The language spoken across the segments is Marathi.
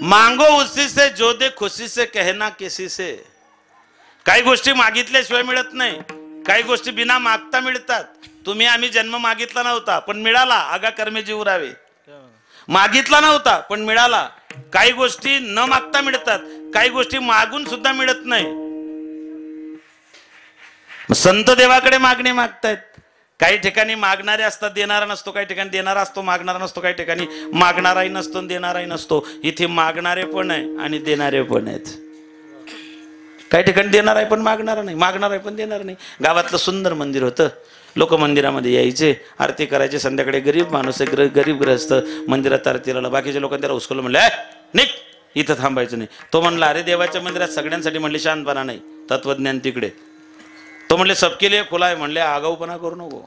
मांगो उसी से जो दे खुशी से, कहना किसी से. काही गोष्टी मागितल्याशिवाय मिळत नाही, काही गोष्टी बिना मागता मिळतात. तुम्ही आम्ही जन्म मागितला नव्हता पण मिळाला, आगा कर्मे जीव राहावे. मागितला नव्हता पण मिळाला. काही गोष्टी न मागता मिळतात, काही गोष्टी मागून सुद्धा मिळत नाही. संत देवाकडे मागणी मागतायत. काही ठिकाणी मागणारे असतात, देणारा नसतो. काही ठिकाणी देणारा असतो, मागणारा नसतो. काही ठिकाणी मागणाराही नसतो, देणाराही नसतो. इथे मागणारे पण आहे आणि देणारे पण आहेत. काही ठिकाणी देणार आहे पण मागणारा नाही, मागणार आहे पण देणार नाही. गावातलं सुंदर मंदिर होतं. लोक मंदिरामध्ये यायचे, आरती करायचे. संध्याकाळी गरीब माणूस आहे, गरीब ग्रहस्थ मंदिरात आरतीला. बाकीच्या लोकांनी त्याला उचकलं, म्हणले निघ, इथं थांबायचं नाही. तो म्हणला, अरे देवाच्या मंदिरात सगळ्यांसाठी. म्हणले शांतपणा नाही, तत्वज्ञान तिकडे. तो म्हणले सबके लिए खुला आहे. म्हणले आगाऊपणा करू नको.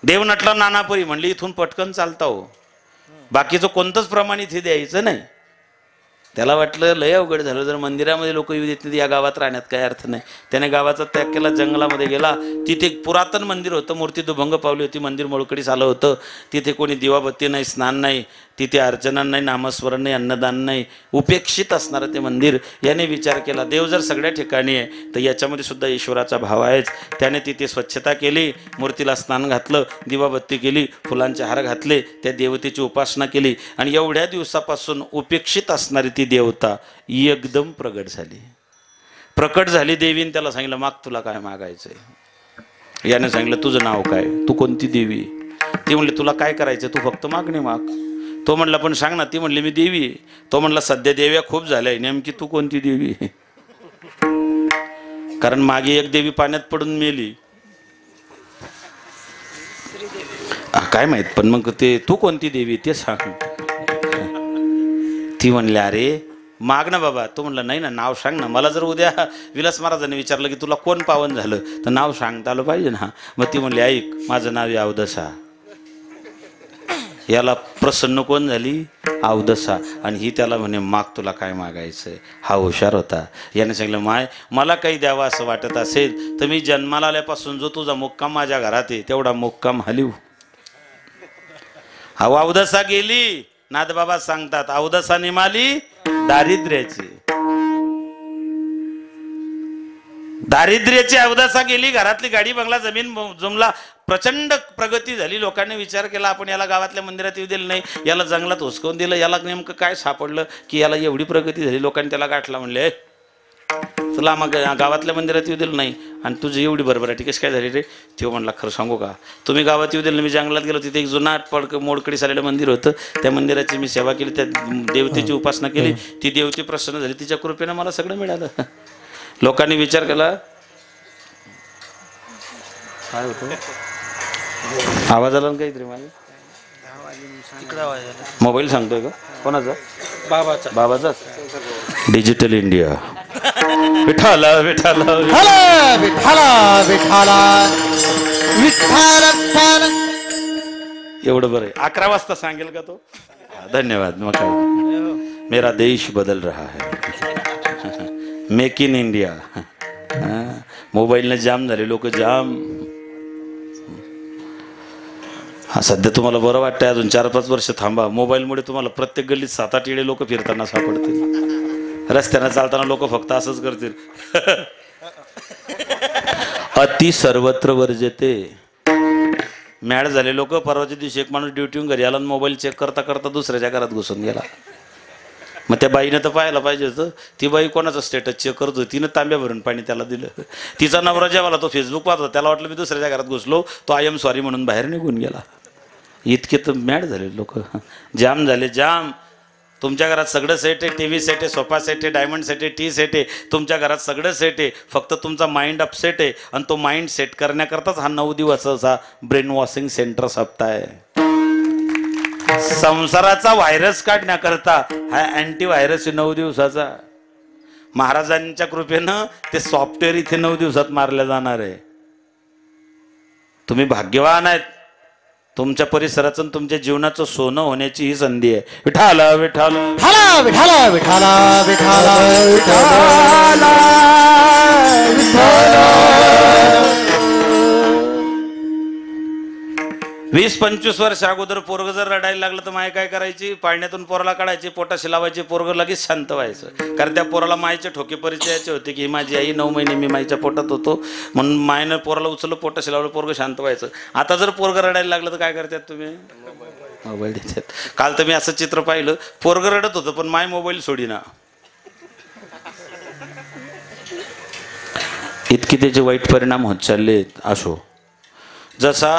देव नटला नानापरी. म्हणले इथून पटकन चालता हो, बाकीचं कोणतंच प्रमाण इथे द्यायचं नाही. त्याला वाटलं लय अवघड झालं, जर मंदिरामध्ये लोक येऊ देत नाही या गावात राहण्यात काही अर्थ नाही. त्याने गावाचा त्याग केला, जंगलामध्ये गेला. तिथे एक पुरातन मंदिर होतं, मूर्ती दुभंग पावली होती, मंदिर मोडकळीस आलं होतं. तिथे कोणी दिवाबत्ती नाही, स्नान नाही, तिथे अर्चना नाही, नामस्मरण नाही, अन्नदान नाही, उपेक्षित असणारं ते मंदिर. याने विचार केला, देव जर सगळ्या ठिकाणी आहे तर याच्यामध्ये सुद्धा ईश्वराचा भाव आहेच. त्याने तिथे स्वच्छता केली, मूर्तीला स्नान घातलं, दिवाबत्ती केली, फुलांचे हार घातले, त्या देवतेची उपासना केली. आणि एवढ्या दिवसापासून उपेक्षित असणारी ती देवता एकदम प्रकट झाली देवीने. त्याला सांगितलं, माग, तुला काय मागायचंय. याने सांगितलं, तुझं नाव काय, तू कोणती देवी. ती म्हणली, तुला काय करायचं, तू फक्त मागणी माग. तो म्हणला, पण सांग ना. ती म्हणली, मी देवी. तो म्हणला, सध्या देव्या खूप झाल्या, नेमकी तू कोणती देवी. कारण मागे एक देवी पाण्यात पडून मेली, काय माहित. पण मग ते तू कोणती देवी ते सांग. ती म्हणली, अरे माग ना बाबा. तो म्हणला, नाही ना, नाव सांग ना. मला जर उद्या विलास महाराजांनी विचारलं की तुला कोण पावन झालं तर नाव सांगता आलं पाहिजे ना. मग ती म्हणली, ऐक, माझं नाव आहे अवदसा. याला प्रसन्न कोण झाली, अवदसा. आणि ही त्याला म्हणे, माग, तुला काय मागायचंय. हा हुशार होता. याने सांगितलं, माय, मला काही द्यावं असं वाटत असेल तर मी जन्माला आल्यापासून जो तुझा मुक्काम माझ्या घरात आहे तेवढा मुक्काम हलीव. हा अवदसा गेली. नाथबाबा सांगतात, अवदसा निमाली दारिद्र्याची अवदसा गेली. घरातली गाडी बंगला जमीन जुमला, प्रचंड प्रगती झाली. लोकांनी विचार केला, आपण याला गावातल्या मंदिरात येऊ दिलं नाही, याला जंगलात हुसकवून दिलं. याला नेमकं काय सापडलं की याला एवढी प्रगती झाली. लोकांनी त्याला गाठला, म्हणले, तुला मग गावातल्या मंदिरात येऊ दिलं नाही आणि तुझी एवढी बरोबराटी कशी काय झाली रे. तो म्हणला, खरं सांगू का, तुम्ही गावात येऊ दिलं, मी जंगलात गेलो, तिथे एक जुना मोडकळीस आलेलं मंदिर होतं. त्या मंदिराची मी सेवा केली, त्या देवतेची उपासना केली. ती देवते प्रसन्न झाली, तिच्या कृपेनं मला सगळं मिळालं. लोकांनी विचार केला, काय होतं, आवाज आला ना काहीतरी माझा. मोबाईल सांगतोय का, कोणाचा, बाबाचा. Digital India. विठाला विठाला विठाला विठाला विठाला. एवढं बरं आहे. 11 वाजता सांगेल का तो. धन्यवाद. मग काय, मेरा देश बदल रहा है. Make in India. मोबाईलने जाम झाले लोक, जाम. हा, सध्या तुम्हाला बरं वाटतंय, अजून 4-5 वर्ष थांबा. मोबाईलमुळे तुम्हाला प्रत्येक गल्लीत 7-8 येडे लोक फिरताना सापडतील. रस्त्यानं चालताना लोक फक्त असंच करतील. अति सर्वत्र वर्जते. मॅड झाले लोक. परवाच्या दिवशी एक माणूस ड्युटीहून घरी आला, मोबाईल चेक करता करता दुसऱ्याच्या घरात घुसून गेला. मग त्या बाईनं तर पाहायला पाहिजे होतं. ती बाई कोणाचं स्टेटस चेक करत होती, तिनं तांब्या भरून पाणी त्याला दिलं. तिचा नवरा जेव्हा तो फेसबुक पाहत होता, त्याला वाटलं मी दुसऱ्याच्या घरात घुसलो, तो आय एम सॉरी म्हणून बाहेर निघून गेला. इतके तर मॅड झाले लोक, जाम झाले, जाम. तुमच्या घरात सगळं सेट आहे, टी व्ही सेट आहे, सोफा सेट आहे, डायमंड सेट आहे, टी सेट आहे. तुमच्या घरात सगळं सेट आहे, फक्त तुमचा माइंड अपसेट आहे. आणि तो माइंड सेट करण्याकरताच हा 9 दिवसाचा ब्रेन वॉशिंग सेंटर सप्ताह आहे. संसाराचा व्हायरस काढण्याकरता हा अँटी व्हायरस 9 दिवसाचा. महाराजांच्या कृपेनं ते सॉफ्टवेअर इथे 9 दिवसात मारल्या जाणार आहे. तुम्ही भाग्यवान आहेत. तुमच्या परिसराचं तुमच्या जीवनाचं सोनं होण्याची ही संधी आहे. विठाला विठाला विठाला विठाला विठाला विठाला विठाला. 20-25 वर्ष अगोदर पोरग जर रडायला लागलं तर माय काय करायची, पाळण्यातून पोराला काढायची, पोटाशी लावायची, पोरग लगेच शांत व्हायचं. कारण त्या पोराला मायचे ठोके परिचयाचे होते की माझी आई 9 महिने मी माईच्या पोटात होतो म्हणून मायनं पोराला उचललं, पोटाशी लावलं, पोरग शांत व्हायचं. आता जर पोरग रडायला लागलं तर काय करतात तुम्ही, मोबाईल देतात. काल तर मी असं चित्र पाहिलं, पोरग रडत होतं पण माय मोबाईल सोडीना. इतके त्याचे वाईट परिणाम होत चालले. असो, जसा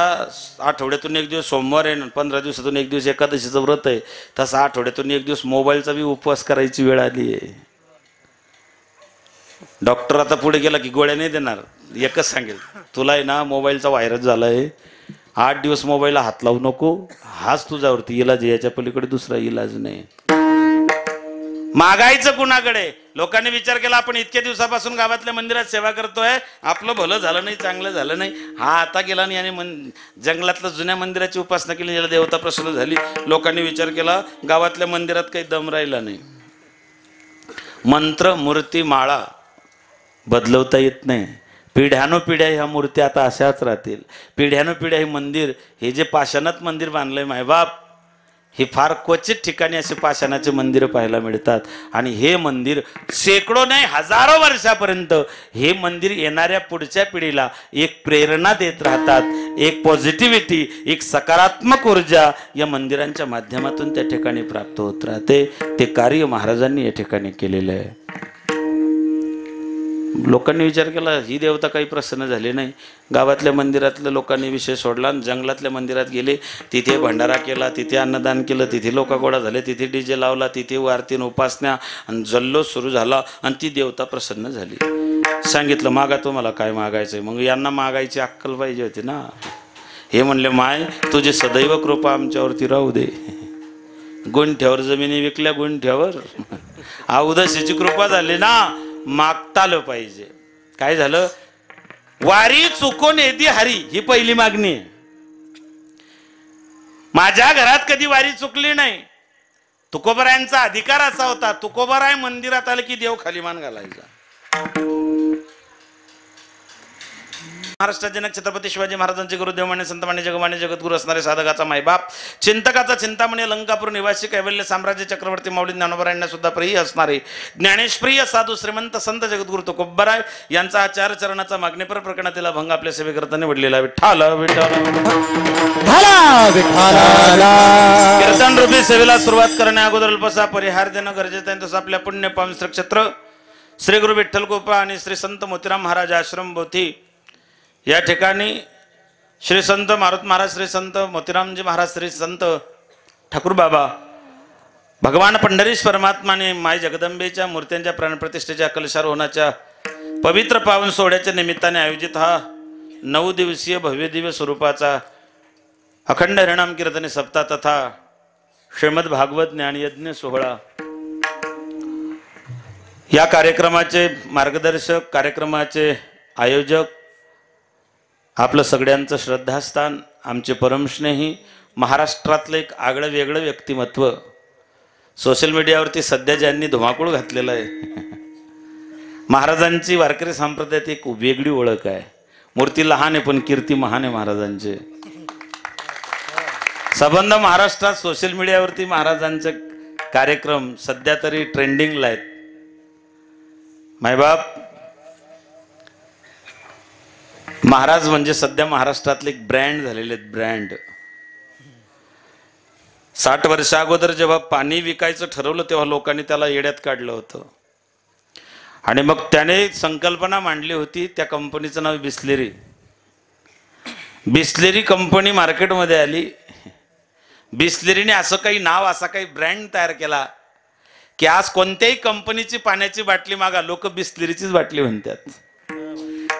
आठवड्यातून एक दिवस सोमवार आहे, 15 दिवसातून एक दिवस एकादशीचं व्रत आहे, तसा आठवड्यातून एक दिवस मोबाईलचा बी उपवास करायची वेळ आली आहे. डॉक्टर आता पुढे गेला की गोळ्या नाही देणार, एकच सांगेल तुला आहे ना मोबाईलचा व्हायरस झाला आहे, 8 दिवस मोबाईलला हात लावू नको, हाच तुझ्यावरती इलाज, याच्या पलीकडे दुसरा इलाज नाही. मागायचं कुणाकडे? लोकांनी विचार केला आपण इतक्या दिवसापासून गावातल्या मंदिरात सेवा करतोय, आपलं भलं झालं नाही, चांगलं झालं नाही, हा आता गेला नाही आणि जंगलातल्या जुन्या मंदिराची उपासना केली, याला देवता प्रसन्न झाली. लोकांनी विचार केला गावातल्या मंदिरात काही दम राहिला नाही. मंत्र मूर्ती माळा बदलवता येत नाही. पिढ्यानोपिढ्या ह्या मूर्ती आता अशाच राहतील. पिढ्यानोपिढ्या हे मंदिर, हे जे पाषाणात मंदिर बांधलंय मायबाप, हे फार क्वचित ठिकाणी असे पाषाणाचे मंदिर पाहायला मिळतात. आणि हे मंदिर शेकडो नाही हजारो वर्षापर्यंत हे मंदिर येणाऱ्या पुढच्या पिढीला एक प्रेरणा देत राहतात. एक पॉझिटिव्हिटी, एक सकारात्मक ऊर्जा या मंदिरांच्या माध्यमातून त्या ठिकाणी प्राप्त होत राहते. ते कार्य महाराजांनी या ठिकाणी केलेलं आहे. लोकांनी विचार केला ही देवता काही प्रसन्न झाली नाही. गावातल्या मंदिरातल्या लोकांनी विषय सोडला, जंगलातल्या मंदिरात गेले, तिथे भंडारा केला, तिथे अन्नदान केलं, तिथे लोक गोळा झाले, तिथे डीजे लावला, तिथे आरतीन उपासना आणि जल्लोष सुरू झाला आणि ती देवता प्रसन्न झाली. सांगितलं मागा तुम्हाला काय मागायचंय. मग यांना मागायची अक्कल पाहिजे होती ना. हे म्हणले माय तुझी सदैव कृपा आमच्यावरती राहू दे. गुंठ्यावर जमिनी विकल्या, गुंठ्यावर अवदशीची कृपा झाली ना, मागता आलं पाहिजे. काय झालं, वारी चुकून येती हरी, ही पहिली मागणी आहे. माझ्या घरात कधी वारी चुकली नाही. तुकोबरायांचा अधिकार असा होता, तुकोबराय मंदिरात आलं की देव खाली मान घालायचा. महाराष्ट्र जनक छत्रपती शिवाजी महाराजांचे गुरुदेव मान्य संत मान्य जगमान्य जगद्गुरु असणारे साधकाचा मायबाप, चिंतकाचा चिंतामणी, अलंकापूर निवासी, कैवल्य साम्राज्य चक्रवर्ती माऊली ज्ञानोबरायांना सुद्धा प्रिय असणारे ज्ञानेशप्रिय साधू श्रीमंत संत जगद्गुरु तुकोबराय यांचा आचार चरणाचा मागणीपर प्रकरणातील अभंग आपल्या सेवेकरता निवडलेला. विठ्ठल कीर्तन रूपी सेवेला सुरुवात करण्या अगोदर अल्पसा परिहार देणं गरजेचं आहे. तसं आपल्या पुण्य पवित्र क्षेत्र श्री गुरु विठ्ठल गोपा आणि श्री संत मोतीराम महाराज आश्रम बोथी या ठिकाणी श्री संत मारुत महाराज, श्री संत मोतीरामजी महाराज, श्री संत ठाकूर बाबा, भगवान पंढरीश परमात्माने माय जगदंबेच्या मूर्त्यांच्या प्राणप्रतिष्ठेच्या कलशारोहणाच्या पवित्र पावन सोहळ्याच्या निमित्ताने आयोजित हा 9 दिवसीय भव्य दिव्य स्वरूपाचा अखंड हरिनाम कीर्तने सप्ताह तथा श्रीमद भागवत ज्ञानयज्ञ सोहळा, या कार्यक्रमाचे मार्गदर्शक, कार्यक्रमाचे आयोजक, आपलं सगळ्यांचं श्रद्धास्थान, आमचे परमस्नेही, महाराष्ट्रातलं एक आगळं वेगळं व्यक्तिमत्व, सोशल मीडियावरती सध्या ज्यांनी धुमाकूळ घातलेला आहे. महाराजांची वारकरी संप्रदायात एक वेगळी ओळख आहे. मूर्ती लहान आहे पण कीर्ती महान आहे महाराजांचे. संबंध महाराष्ट्रात सोशल मीडियावरती महाराजांचे कार्यक्रम सध्या तरी ट्रेंडिंगला आहेत. मायबाप, महाराज म्हणजे सध्या महाराष्ट्रातले एक ब्रँड झालेले आहेत. ब्रँड. 60 वर्ष अगोदर जेव्हा पाणी विकायचं ठरवलं तेव्हा लोकांनी त्याला येड्यात काढलं होतं आणि मग त्याने संकल्पना मांडली होती. त्या कंपनीचं नाव बिस्लेरी. बिस्लेरी कंपनी मार्केटमध्ये आली. बिस्लेरीने असं काही नाव, असा काही ब्रँड तयार केला की आज कोणत्याही कंपनीची पाण्याची बाटली मागा, लोक बिस्लेरीचीच बाटली म्हणतात,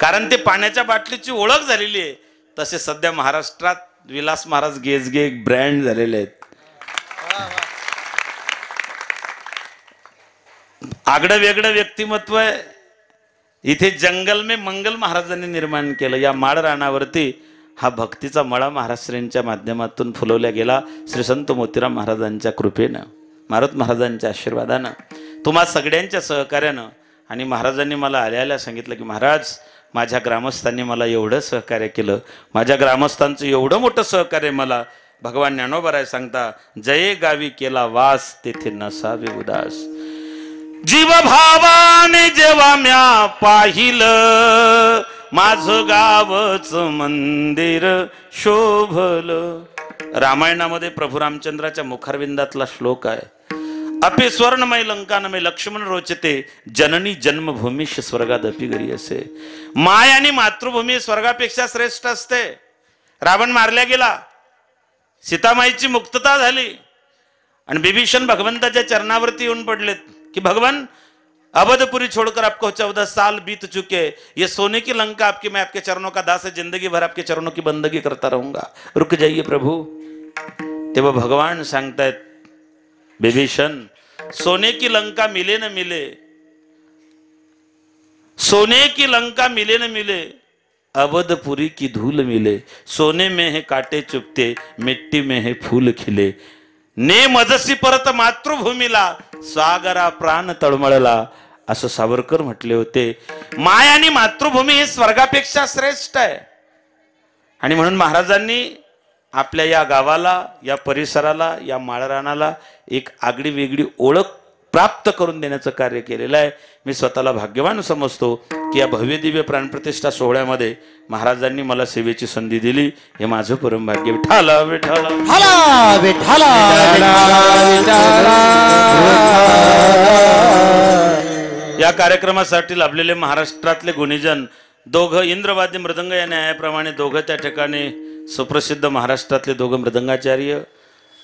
कारण ते पाण्याच्या बाटलीची ओळख झालेली आहे. तसे सध्या महाराष्ट्रात विलास महाराज गेजगे एक ब्रँड झालेले आहेत. आगळं वेगळं व्यक्तिमत्व आहे. इथे जंगल में मंगल महाराजांनी निर्माण केलं. या माळ रानावरती हा भक्तीचा मळा महाराष्ट्रीयांच्या माध्यमातून फुलवल्या गेला. श्री संत मोतीराम महाराजांच्या कृपेनं, मारुत महाराजांच्या आशीर्वादानं, तुम्हा सगळ्यांच्या सहकार्यानं. आणि महाराजांनी मला आल्या सांगितलं की महाराज माझ्या ग्रामस्थांनी मला एवढं सहकार्य केलं, माझ्या ग्रामस्थांचं एवढं मोठं सहकार्य मला भगवान ज्ञानोबराय सांगता, जये गावी केला वास तेथे नसावे उदास. जीव भावाने जेव्हा म्या पाहिलं, माझं गावच मंदिर शोभलं. रामायणामध्ये प्रभू रामचंद्राच्या मुखारविंदातला श्लोक आहे. अपि स्वर्णमय लंकानमय लक्ष्मण रोचते, जननी जन्मभूमीश स्वर्गादपि गरी असे. माय आणि मातृभूमी स्वर्गापेक्षा श्रेष्ठ असते. रावण मारल्या गेला, सीतामाईची मुक्तता झाली आणि विभीषण भगवंताच्या चरणावरती येऊन पडलेत कि भगवान अवधपुरी छोड़कर आपको 14 साल बीत चुके, ये सोने की लंका आपकी, मैं आपके चरणों का दास है, जिंदगी भर आपके चरणों की बंदगी करता रहूंगा, रुक जाइए प्रभु. तेव्हा भगवान सांगतायत, विभीषण सोने की लंका मिले न मिले, सोने की लंका मिले न मिले, अवधपुरी की धूल मिले. सोने में है कांटे चुभते, मिट्टी में है फूल खिले. ने मजसी परत मातृभूमीला, सागरा प्राण तळमळला, असं सावरकर म्हटले होते. माय आणि मातृभूमी हे स्वर्गापेक्षा श्रेष्ठ आहे. आणि म्हणून महाराजांनी आपल्या या गावाला, या परिसराला, या माळरानाला एक आगळी वेगळी ओळख प्राप्त करून देण्याचं कार्य केलेलं आहे. मी स्वतःला भाग्यवान समजतो की या भव्य दिव्य प्राणप्रतिष्ठा सोहळ्यामध्ये महाराजांनी मला सेवेची संधी दिली. हे माझं परम भाग्य. विठ्ठल विठ्ठल विठ्ठल. या कार्यक्रमासाठी लाभलेले महाराष्ट्रातले गुणीजन दोघं इंद्रवादी मृदंग या न्यायाप्रमाणे दोघं त्या ठिकाणी सुप्रसिद्ध महाराष्ट्रातले दोघं मृदंगाचार्य,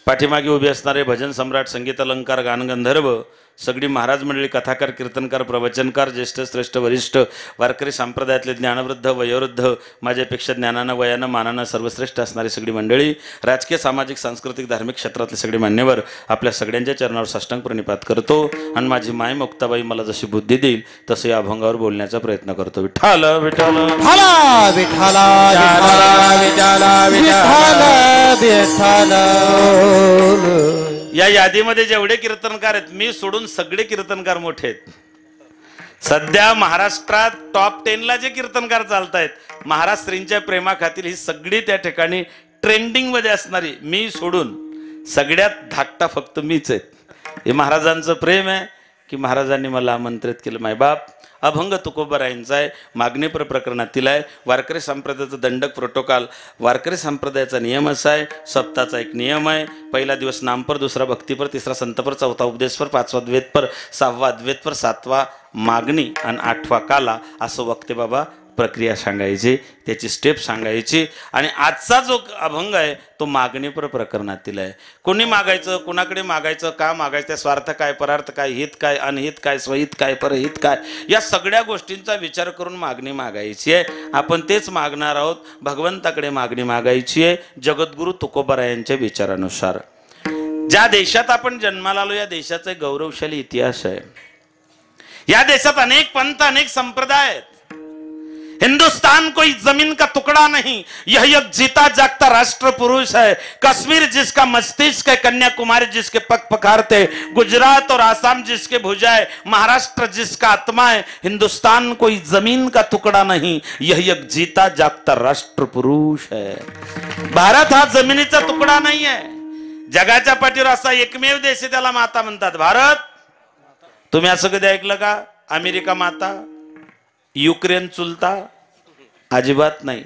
पाठीमागे उभे असणारे भजन सम्राट, संगीत अलंकार, गानगंधर्व, सगळी महाराज मंडळी, कथाकार, कीर्तनकार, प्रवचनकार, ज्येष्ठ श्रेष्ठ वरिष्ठ वारकरी संप्रदायातले ज्ञानवृद्ध वयोवृद्ध, माझ्यापेक्षा ज्ञानानं वयानं मानानं सर्वश्रेष्ठ असणारी सगळी मंडळी, राजकीय सामाजिक सांस्कृतिक धार्मिक क्षेत्रातले सगळे मान्यवर, आपल्या सगळ्यांच्या चरणावर साष्टांग प्रणिपात करतो आणि माझी माय मुक्ताबाई मला जशी बुद्धी देईल तसं या अभंगावर बोलण्याचा प्रयत्न करतो. विठ्ठल विठ्ठल विठ्ठल विठ्ठल. या यादीमध्ये जेवढे कीर्तनकार आहेत, मी सोडून सगळे कीर्तनकार मोठे आहेत. सध्या महाराष्ट्रात टॉप 10 ला जे कीर्तनकार चालतायत, महाराज श्रींच्या प्रेमाखातील ही सगळी त्या ठिकाणी ट्रेंडिंग मध्ये असणारी, मी सोडून सगळ्यात धाकटा फक्त मीच आहे. हे महाराजांचं प्रेम आहे की महाराजांनी मला आमंत्रित केलं. मायबाप अभंग तुकोबारायांचा आहे, मागणीपर प्रकरणातील आहे. वारकरी संप्रदायाचा दंडक प्रोटोकॉल, वारकरी संप्रदायाचा नियम असा आहे, सप्ताहाचा एक नियम आहे. पहिला दिवस नामपर, दुसरा भक्तीपर, तिसरा संतपर, चौथा उपदेशपर, पाचवा द्वेतपर, सहावा अद्वैतपर, सातवा मागणी आणि आठवा काला. असं वक्ते बाबा प्रक्रिया सांगायची, त्याची स्टेप सांगायची. आणि आजचा जो अभंग आहे तो मागणीपर प्रकरणातील आहे. कोणी मागायचं, कोणाकडे मागायचं, का मागायचं, त्या स्वार्थ काय, परार्थ काय, हित काय, अनहित काय, स्वहित काय, परहित काय, या सगळ्या गोष्टींचा विचार करून मागणी मागायची आहे. आपण तेच मागणार आहोत. भगवंताकडे मागणी मागायची आहे जगद्गुरु तुकोबारायांच्या विचारानुसार. ज्या देशात आपण जन्माला आलो या देशाचा एक गौरवशाली इतिहास आहे. या देशात अनेक पंथ, अनेक संप्रदाय आहेत. हिंदुस्तान कोई जमीन का टुकड़ा नहीं, यह एक जीता जागता राष्ट्र पुरुष है. कश्मीर जिसका मस्तिष्क है, कन्याकुमारी जिसके पग पखारते, गुजरात और आसाम जिसके भुजाए, महाराष्ट्र जिसका आत्मा है. हिंदुस्तान कोई जमीन का टुकड़ा नहीं, यह एक जीता जागता राष्ट्र पुरुष है. भारत हा जमिनीचा तुकडा नाही आहे. जगाच्या पाठीवर असा एकमेव देश आहे, त्याला माता म्हणतात भारत. तुम्ही असं कधी ऐकलं का? अमेरिका माता, युक्रेन चुलता? अजिबात नाही.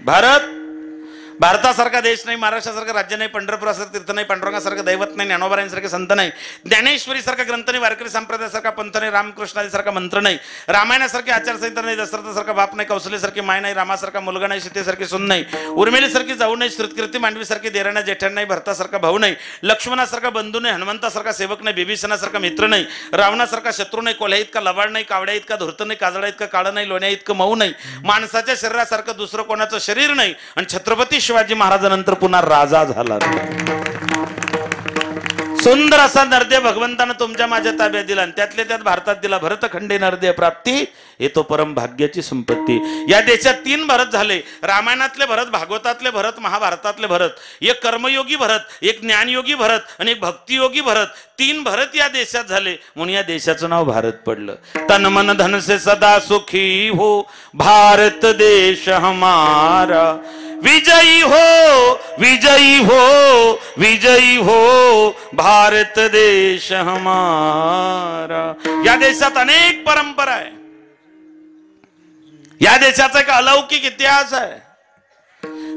भारतासारखा देश नाही, महाराष्ट्रासारखं राज्य नाही, पंढरपुरासारखं तीर्थ नाही, पांडुरंगासारखं दैवत नाही, ज्ञानोबारायांसारखे संत नाही, ज्ञानेश्वरीसारखा ग्रंथ नाही, वारकरी संप्रदायासारखा पंथ नाही, रामकृष्णासारखा मंत्र नाही, रामायणासारखी आचारसंहिता नाही, दशरथासारखा बाप नाही, कौशल्यासारखी माय नाही, रामासारखा मुलगा नाही, सीतेसारखी सून नाही, उर्मिलेसारखी जाऊ नाही, श्रुतकीर्ती मांडवीसारखी देराणा जेठण नाही, भरतासारखा भाऊ नाही, लक्ष्मणासारखा बंधू नाही, हनुमंतासारखा सेवक नाही, विभीषणासारखा मित्र नाही, रावणासारखा शत्रू नाही, कोल्ह्या इतका लबाड नाही, कावड्या इतका धूर्त नाही, काजळा इतका काळा नाही, लोण्या इतकं मऊ नाही, माणसाच्या शरीरासारखं दुसरं कोणाचं शरीर नाही. आणि छत्रपती शिवाजी महाराजांनंतर पुन्हा राजा झाला. सुंदर असा नरदेव भगवंतानं तुमच्या माझ्या ताब्यात दिला आणि त्यातल्या त्यात भारतात दिला. भरतखंडे नरदेव प्राप्ती हे तो परम भाग्याची संपत्ती. या देशात 3 भरत झाले. रामायणातले भरत, भागवतातले भरत, महाभारतातले भरत. एक कर्मयोगी भरत, एक ज्ञानयोगी भरत आणि एक भक्तियोगी भरत. 3 भरत या देशात झाले म्हणून या देशाचं नाव भारत पडलं. तन मन धन से सदा सुखी हो भारत देश हमारा. विजयी हो विजयी हो विजयी हो भारत देश हमारा. या देशात अनेक परंपरा आहे. या देशाचा एक अलौकिक इतिहास आहे.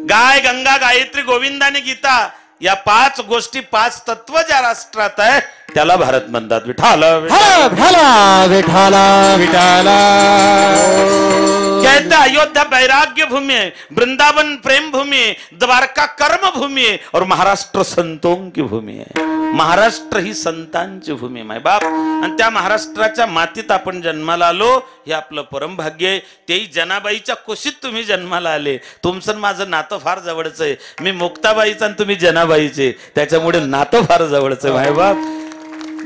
गाय, गंगा, गायत्री, गोविंद आणि गीता या 5 गोष्टी, 5 तत्व ज्या राष्ट्रात आहे त्याला भारत म्हणतात. विठाला विठाला विठाला विठाला. कहते अयोध्या वैराग्य भूमि है, वृंदावन प्रेम भूमि है, द्वारका कर्म भूमि है और महाराष्ट्र संतों की भूमि है. महाराष्ट्र ही संतांची भूमी आहे बाप. आणि त्या महाराष्ट्राच्या मातीत आपण जन्माला आलो हे आपलं परम भाग्य आहे. तेही जनाबाईच्या कुशीत तुम्ही जन्माला आले. तुमचं माझं नातं फार जवळचं आहे. मी मुक्ताबाईचं आणि तुम्ही जनाबाईचे, त्याच्यामुळे नातं फार जवळचं आहे बाप.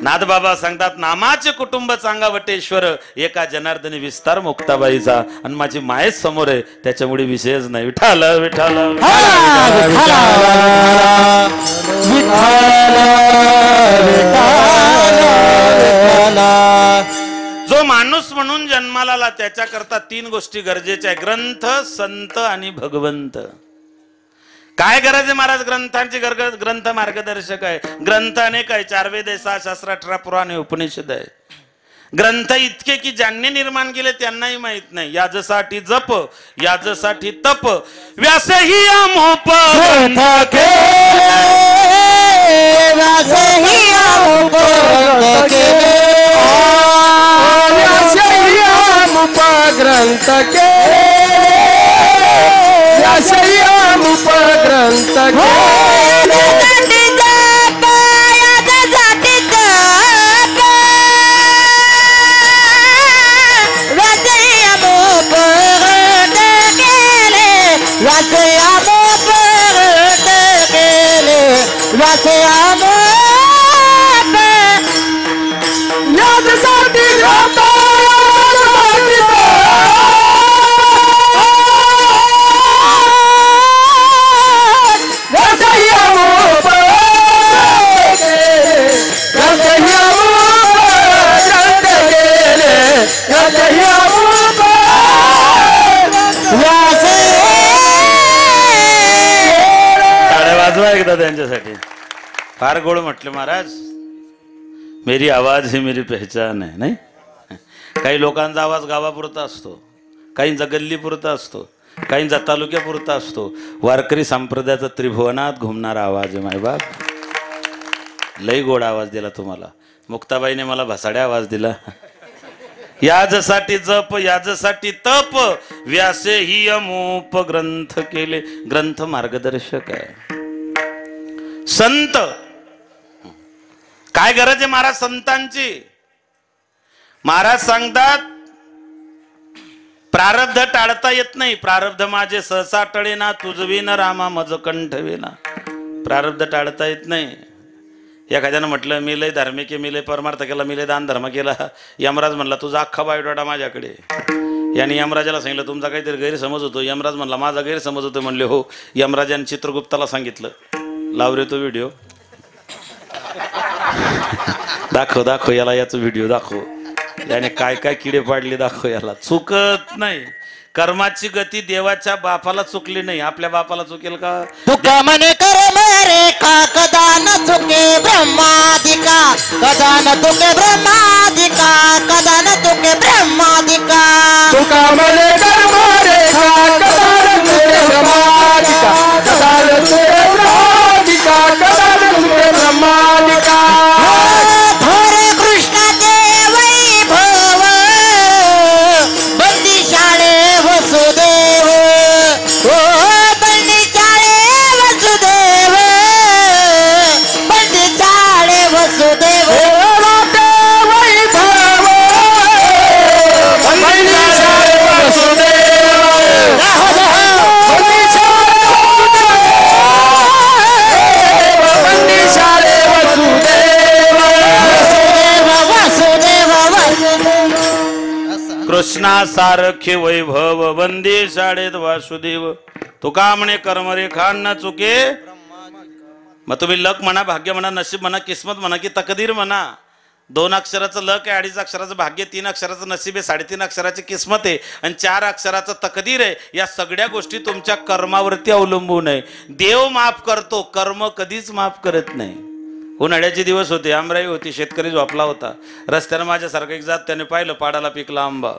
नाथबाबा सांगतात नामाचे कुटुंब चांगा वटेश्वर, एका जनार्दनी विस्तार मुक्ताबाईचा. आणि माझी मायच समोर आहे त्याच्यामुळे विषयच नाही. विठाल विठाल जो माणूस म्हणून जन्माला आला त्याच्याकरता 3 गोष्टी गरजेच्या आहे. ग्रंथ, संत आणि भगवंत. काय गरज आहे महाराज ग्रंथांची? ग्रंथ मार्गदर्शक आहे. ग्रंथ अनेक आहे. 4 वेद, 6 शास्त्र, 18 पुराण, उपनिषद आहे. ग्रंथ इतके की ज्यांनी निर्माण केले त्यांनाही माहित नाही. याजसाठी जप, याजसाठी तप, व्यासही अमोप ग्रंथ केले, व्यासही अमोप ग्रंथ केले, व्यासही अमोप ग्रंथ केले, व्यासही अमोप ग्रंथ केले. एकदा त्यांच्यासाठी फार गोड म्हटलं महाराज. मेरी आवाज ही मेरी पहचान आहे. नाही, काही लोकांचा आवाज गावापुरता असतो, काहींचा गल्लीपुरता असतो, काहींचा तालुक्यापुरता असतो. वारकरी संप्रदायाचा त्रिभुवनात घुमणारा आवाज आहे मायबाप. लई गोड आवाज दिला तुम्हाला. मुक्ताबाईने मला भसाड्या आवाज दिला. याजसाठी जप, याजसाठी तप, व्यासे ही अमोप ग्रंथ केले. ग्रंथ मार्गदर्शक आहे. संत काय गरज आहे महाराज संतांची? महाराज सांगतात प्रारब्ध टाळता येत नाही. प्रारब्ध माझे सहसा टळेना, तुझविन रामा मज कंठवेना. प्रारब्ध टाळता येत नाही. एखाद्यानं म्हटलं मी लय धार्मिक आहे, मी लय परमार्थ केला, मी लय दान धर्म केला. यमराज म्हणला तुझा अख्खा बायोडाटा माझ्याकडे. याने यमराजाला सांगितलं तुमचा काहीतरी गैरसमज होतो. यमराज म्हणला माझा गैरसमज होतो. म्हणले हो. यमराजाने चित्रगुप्ताला सांगितलं लाव रे तो व्हिडिओ दाखव, दाखव याला, याचा व्हिडिओ दाखव. याने काय काय किडे पाडले दाखव याला. चुकत नाही. कर्माची गती देवाच्या बापाला चुकली नाही. आपल्या बापाला चुकेल का? तुका मने कर्म रेखा कदा न चुके ब्रह्मादिका, कदा न चुके ब्रह्मादिका, कदा न चुके ब्रह्मादिका. तुका मने कर्म रेखा कदा न चुके ब्रह्मादिका, कदा न चुके ब्रह्मादिका, कदा न चुके ब्रह्मादिका. हरे कृष्ण देव वैभव बंदी शाळे वसुदेव, ओ बंदी शाळे वसुदेव, बंदी शाळे वसुदेव. देव कृष्णा सारखे वैभव वंदे शाळेत वासुदेव. तुका म्हणे कर्मरेखा न चुके. मग तुम्ही लक म्हणा, भाग्य म्हणा, नशीब म्हणा, किस्मत म्हणा की तकदीर म्हणा. 2 अक्षराचं लक आहे, 2.5 अक्षराचं भाग्य, 3 अक्षराचं नशीब आहे, 3.5 अक्षराची किस्मत आहे आणि 4 अक्षराचं तकदीर आहे. या सगळ्या गोष्टी तुमच्या कर्मावरती अवलंबून आहे. देव माफ करतो, कर्म कधीच माफ करत नाही. उन्हाळ्याचे दिवस होते, आमराई होती, शेतकरी झोपला होता. रस्त्यानं माझ्यासारखं एक जात त्याने पाहिलं, पाडाला पिकला आंबा.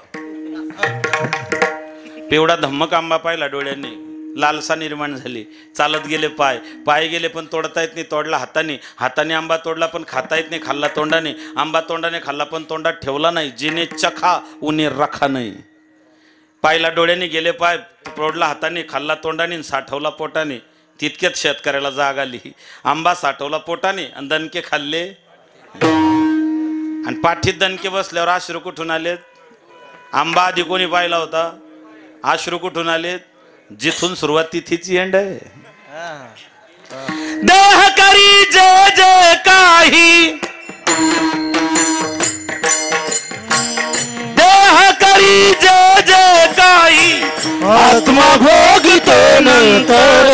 पिवळा धम्मक आंबा पाहिला डोळ्यांनी, लालसा निर्माण झाली. चालत गेले, पाय गेले पण तोडता येत नाही, तोडला हाताने आंबा तोडला पण खाता येत नाही, खाल्ला तोंडाने. आंबा तोंडाने खाल्ला पण तोंडात ठेवला नाही. जिने चखा उन्हे रखा नाही. पायला डोळ्याने गेले, पाय तोडला हाताने, खाल्ला तोंडाने, साठवला पोटाने. तितक्यात शेतकऱ्याला जाग आली. आंबा साठवला पोटाने आणि दणके खाल्ले, आणि पाठीत दणके बसल्यावर अश्रू कुठून आलेत? आंबा आधी कोणी पाहिला होता? अश्रू कुठून आलेत? जिथून सुरुवात तिथेच एंड आहे. देह करी जय जय काही, देह करी जय जय काही, आत्मा भोगितो नंतर,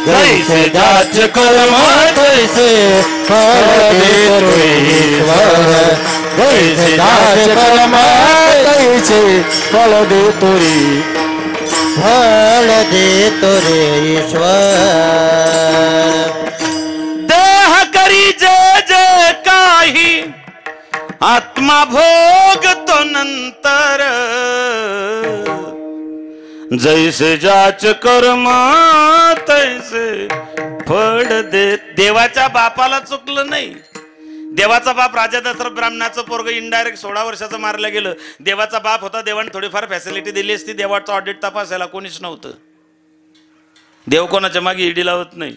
जैसे जाच कर्म तैसे फळ देतो ईश्वर. जैसे जाच कर्म तैसे फळ देतो रे, फळ देतो रे ईश्वर. देह करी जय जय काही, आत्मा भोगतो नंतर, जैसे जाच कर्म तैसे फळ दे. देवाच्या बापाला चुकलं नाही. देवाचा बाप राजा दशरथ ब्राह्मणाचं पोरग इनडायरेक्ट 16 वर्षाचं मारलं गेलं. देवाचा बाप होता, देवाने थोडीफार फॅसिलिटी दिली असती. देवाचं ऑडिट तपासायला कोणीच नव्हतं. देव कोणाच्या मागे ईडी लावत नाही,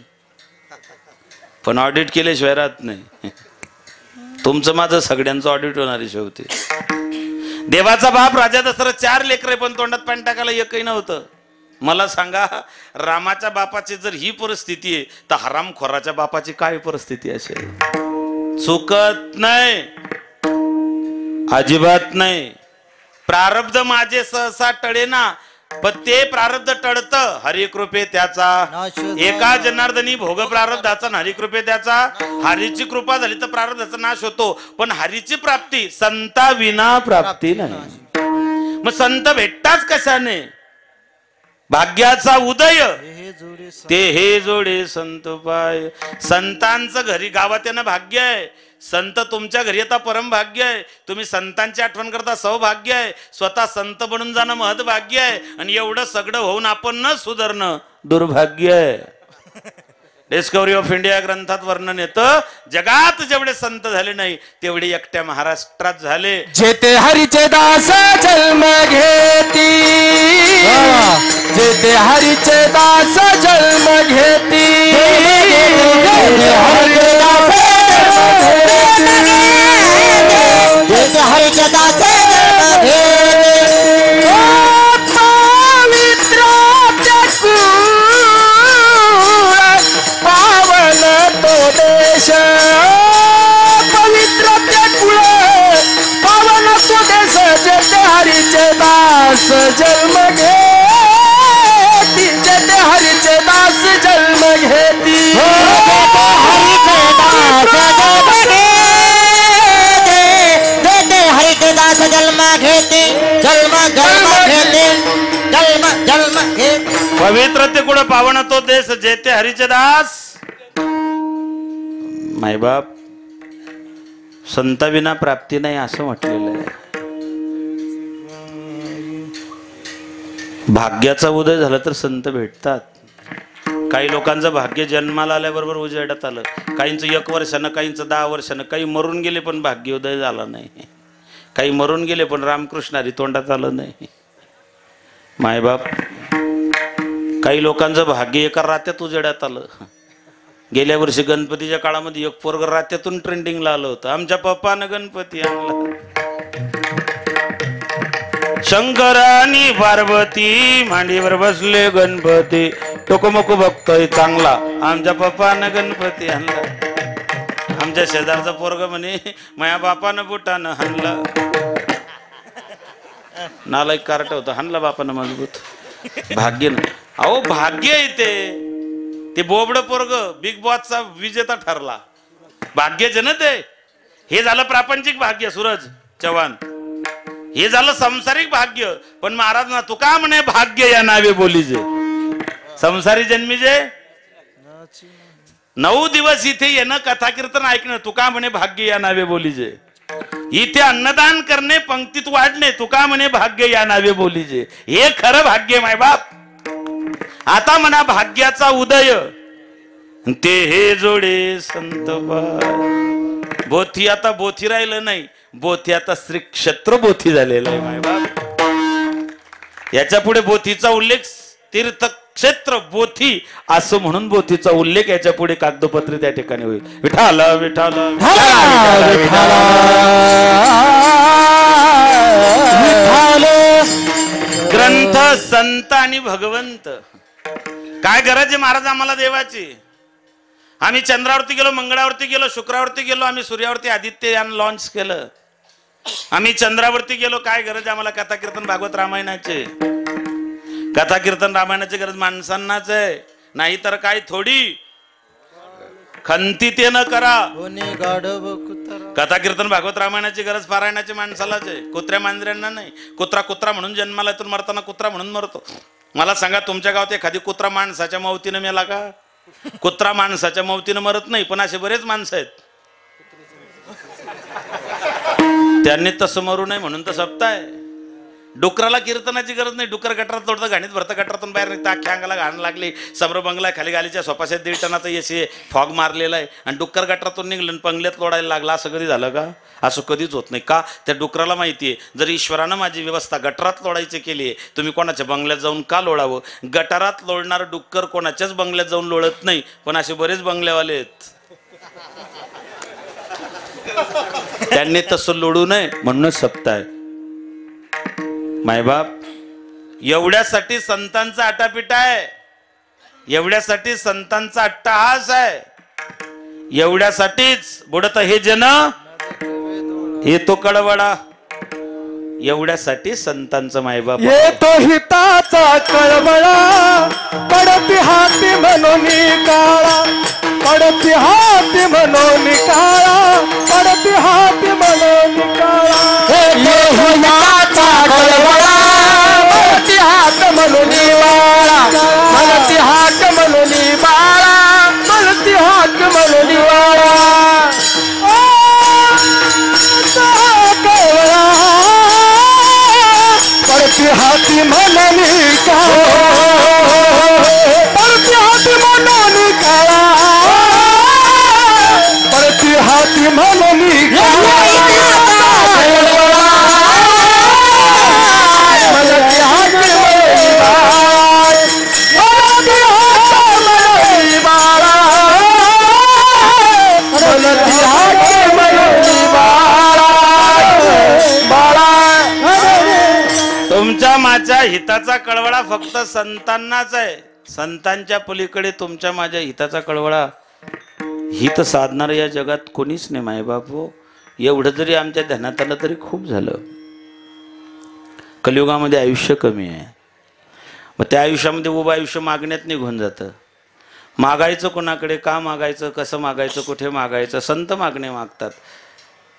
पण ऑडिट केल्याशिवाय राहत नाही. तुमचं माझं सगळ्यांचं ऑडिट होणार आहे शेवटी. देवाचा बाप राजा दशरथ 4 लेकरे पण तोंडात पाणी टाकायला एकही नव्हतं. मला सांगा, रामाच्या बापाची जर ही परिस्थिती आहे तर हरामखोराच्या बापाची काय परिस्थिती असेल? चुकत नाही, अजिबात नाही. प्रारब्ध माझे सहसा टळेना, पण ते प्रारब्ध टळतं हरिकृपे त्याचा. एका जनार्दनी भोग प्रारब्धाचा, हरिकृपे त्याचा. हरीची कृपा झाली तर प्रारब्धाचा नाश होतो, पण हरीची प्राप्ती संता विना प्राप्ती नाही. मग संत भेटताच कशाने? भाग्याचा उदय ते हे जोडे संत पाय. संतांचं घरी गावात येणं भाग्य आहे. संत तुमच्या घरी येता परम भाग्य आहे. तुम्ही संतांची आठवण करता सौभाग्य आहे. स्वतः संत बनून जाणं महत् भाग्य आहे. आणि एवढं सगळं होऊन आपण न सुधारणं दुर्भाग्य आहे. डिस्कवरी ऑफ इंडिया ग्रंथात वर्णन येतं, जगात जेवढे संत झाले नाही तेवढे एकट्या महाराष्ट्रात झाले. जेते हरीचे दास जन्म घेती, जेते हरीचे दास जन्म घेती, जेते हरीचे दास हरीचे दास जन्म घेती, पवित्र पावन तो देश, पवित्र कुळ पावन तो देश. जेते हरीचे दास जन्म घेती, जेते हरीचे दास जन्म घेती, हरीचे दास जन्म घेते, जन्म जन्म घेते, जन्म जन्म घेते. पवित्र ते कुळ पावन तो देश, जेते हरीचे दास. मायबाप संताविना प्राप्ती नाही असं म्हटलेलं आहे. भाग्याचा उदय झाला तर संत भेटतात. काही लोकांचं भाग्य जन्माला आल्याबरोबर उजेडात आलं, काहींचं 1 वर्षानं, काहींचं 10 वर्षानं. काही मरून गेले पण भाग्योदय झाला नाही. काही मरून गेले पण रामकृष्ण हरी तोंडात आलं नाही. मायबाप काही लोकांचं भाग्य एका रात्यात उजेडात आलं. गेल्या वर्षी गणपतीच्या काळामध्ये एक पोरग रात्यातून ट्रेंडिंगला आलं होतं. आमच्या पप्पानं गणपती आणला. शंकर आणि पार्वती मांडीवर बसले गणपती, टोकोमोको बघतोय चांगला. आमच्या पप्पानं गणपती आणला. आमच्या शेजारचा पोरग म्हणे माझ्या बापानं बुटानं हाणलं. नालायक कार्ट होतं, हाणला बापानं मजबूत. भाग्य ना, अहो भाग्य येते. ते बोबड पोरग बिग बॉसचा विजेता ठरला, भाग्यजन ते. हे झालं प्रापंचिक भाग्य सूरज चव्हाण, हे झालं संसारिक भाग्य. पण महाराज ना तुका म्हणे भाग्य या नावे बोलीजे, संसारी जन्मीजे 9 दिवस इथे येणं, कथा कीर्तन ऐकणं, तुका म्हणे भाग्य या नावे बोलीजे. इथे अन्नदान करणे, पंक्तीत वाढणे, तुका म्हणे भाग्य या नावे बोलीजे. हे खरं भाग्य माय बाप. आता म्हणा भाग्याचा उदय ते हे जोडे संत बोथी. आता बोथी राहिलं नाही, बोथी आता श्री क्षेत्र बोथी झालेलं आहे माय बाप. याच्या पुढे बोथीचा उल्लेख तीर्थक्षेत्र बोथी असं म्हणून बोथीचा उल्लेख याच्या पुढे कागदपत्र त्या ठिकाणी होईल. विठाल विठाल ग्रंथ संत आणि भगवंत. काय गरज आहे महाराज आम्हाला देवाची? आम्ही चंद्रावरती गेलो, मंगळावरती गेलो, शुक्रावरती गेलो, आम्ही सूर्यावरती आदित्ययान लॉन्च केलं. आम्ही चंद्रावरती गेलो, काय गरज आम्हाला कथा कीर्तन भागवत रामायणाचे? कथा कीर्तन रामायणाची गरज माणसांनाच आहे, नाही तर काय थोडी. खंती ते न करा. कथा कीर्तन भागवत रामायणाची गरज पारायणाची माणसालाच आहे, कुत्र्या मांजऱ्यांना नाही. कुत्रा कुत्रा म्हणून जन्माला येतो, मरताना कुत्रा म्हणून मरतो. मला सांगा तुमच्या गावात एखादी कुत्रा माणसाच्या मौतीनं मेला का? कुत्रा माणसाच्या मौतीनं मरत नाही, पण असे बरेच माणसं आहेत त्यांनी तसं मरू नये म्हणून तर सप्ताह. डुकराला कीर्तनाची गरज नाही, डुकर गटारात तोडतं, घाणीत भरतं, गटारातून बाहेर निघतं, अख्ख्या अंगाला घाण लागली, समोर बंगला खाली गालीच्या सोपाशात 1.5 टनाचा एसी फॉग मारलेला आहे आणि डुक्कर गटारातून निघलं पंगल्यात लोडायला लागला. असं कधी झालं का? असं कधीच होत नाही. का? त्या डुकराला माहिती आहे जर ईश्वरानं माझी व्यवस्था गटारात लोडायची केली आहे, तुम्ही कोणाच्या बंगल्यात जाऊन का लोडावं? गटारात लोडणार डुक्कर कोणाच्याच बंगल्यात जाऊन लोळत नाही, पण असे बरेच बंगल्यावाले आहेत त्यांनी तसं लोडू नये म्हणूनच सप्ताह. मायबाप एवढ्यासाठी संतांचा आटापिटा आहे, एवढ्यासाठी संतांचा अट्टहास आहे, एवढ्यासाठीच बुडत हे जन हे तो कळवळा, एवढ्यासाठी संतांचा मायबाप येतो हिताचा कळवळा. पडती हाती म्हणून काळा, पडती हाती म्हणून काळा, पडती हाती म्हणून काळा. येतो हिताचा कळवळा, पडती हात म्हणून बाळा, पडती हात म्हणून बाळा, पडती हात म्हणून बाळा. पडती हाती म्हणून काळा, पडती हाती म्हणून काळा, पडती हाती म्हणून तुमच्या माझ्या हिताचा कळवळा फक्त संतांनाच आहे. संतांच्या पलीकडे तुमच्या माझ्या हिताचा कळवळा हित साधणार या जगात कोणीच नाही मायबाप हो. एवढं जरी आमच्या ध्यानात आलं तरी खूप झालं. कलियुगामध्ये आयुष्य कमी आहे, मग त्या आयुष्यामध्ये उभं आयुष्य मागण्यात निघून जातं. मागायचं कोणाकडे, का मागायचं, कसं मागायचं, कुठे मागायचं, संत मागणे मागतात.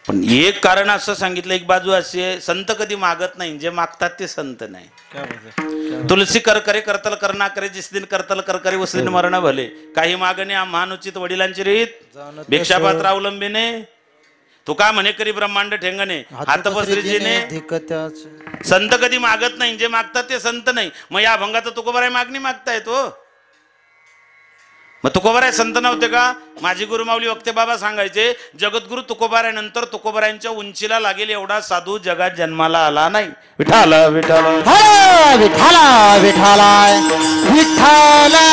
पण एक कारण असं सांगितलं, एक बाजू अशी आहे संत कधी मागत नाही, जे मागतात ते संत नाही. तुलसी कर करे करतल करना करे, जिस दिन करतल कर करे उस दिन मरण भले. काही मागणे महानुचित वडिलांची रीत, भिक्षापात्र अवलंबीने, तुका म्हणे करी ब्रह्मांड ठेंगणे, हात पसरीजीने. संत कधी मागत नाही, जे मागतात ते संत नाही. मग या अभंगाचं तुकोबाराय मागणी मागताय तो, मग तुकोबाराय संत नव्हते का? माझी गुरुमाऊली वक्ते बाबा सांगायचे, जगद्गुरु तुकोबारायनंतर तुकोबारायांच्या उंचीला लागेल एवढा साधू जगात जन्माला आला नाही. विठाला विठाला विठाला विठाला विठाला